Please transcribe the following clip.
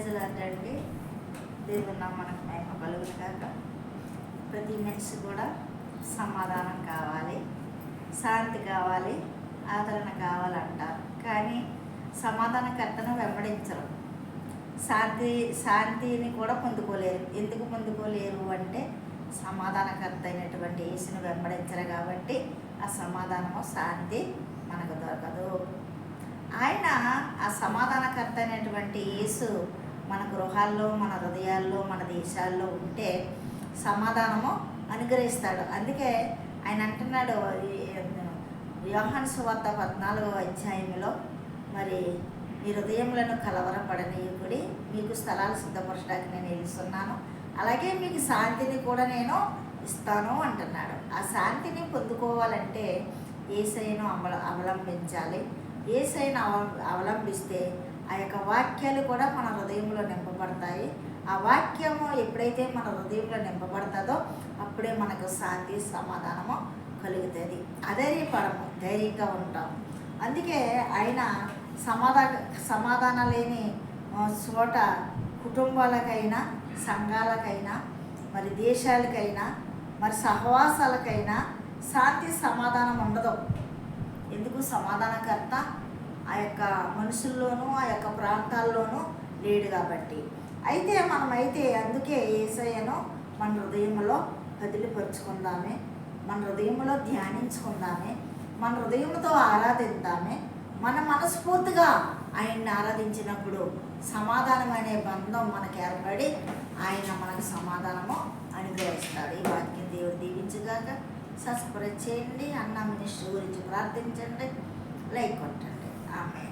ప్రజలంటే దేవుని నామానికి మహిమ కలుగును గాక. ప్రతి మనిషి కూడా సమాధానం కావాలి, శాంతి కావాలి, ఆదరణ కావాలంటారు. కానీ సమాధానకర్తను వెంబడించరు, శాంతిని కూడా పొందుకోలేరు. ఎందుకు పొందుకోలేరు అంటే సమాధానకర్త అయినటువంటి యేసుని వెంబడించరు కాబట్టి ఆ సమాధానము, శాంతి మనకు దొరకదు. ఆయన ఆ సమాధానకర్త అయినటువంటి యేసు మన గృహాల్లో, మన హృదయాల్లో, మన దేశాల్లో ఉంటే సమాధానము అనుగ్రహిస్తాడు. అందుకే ఆయన అంటున్నాడు యోహాను సువార్త 14వ అధ్యాయంలో, మరి మీ హృదయములను కలవరపడనీయకుడి, మీకు స్థలాలు సిద్ధపరచడానికి నేను వెళ్తున్నాను, అలాగే మీకు శాంతిని కూడా నేను ఇస్తాను అంటున్నాడు. ఆ శాంతిని పొందుకోవాలంటే యేసయ్యను అవలంబించాలి. యేసయ్యను అవలంబిస్తే ఆ యొక్క వాక్యాలు కూడా మన హృదయంలో నింపబడతాయి. ఆ వాక్యము ఎప్పుడైతే మన హృదయంలో నింపబడుతుందో అప్పుడే మనకు శాంతి, సమాధానము కలుగుతుంది. అధైర్యపడము, ధైర్యంగా ఉంటాము. అందుకే ఆయన సమాధానం లేని చోట కుటుంబాలకైనా, సంఘాలకైనా, మరి దేశాలకైనా, మరి సహవాసాలకైనా శాంతి, సమాధానం ఉండదు. ఎందుకు? సమాధానకర్త ఆ యొక్క మనుషుల్లోనూ, ఆ యొక్క ప్రాంతాల్లోనూ లేడు కాబట్టి. అయితే మనమైతే అందుకే యేసయ్యను మన హృదయంలో వదిలిపరుచుకుందామే, మన హృదయంలో ధ్యానించుకుందామే, మన హృదయంతో ఆరాధిద్దామే. మన మనస్ఫూర్తిగా ఆయన్ని ఆరాధించినప్పుడు సమాధానం అనే బంధం మనకు ఏర్పడి ఆయన మనకు సమాధానము అనుగ్రహిస్తాడు. ఈ వాక్యం దేవుడు దీవించుగాక. సబ్స్క్రైబ్ చేయండి, అన్న మినిస్ట్రీ గురించి ప్రార్థించండి, లైక్ కొట్టండి. ఆమె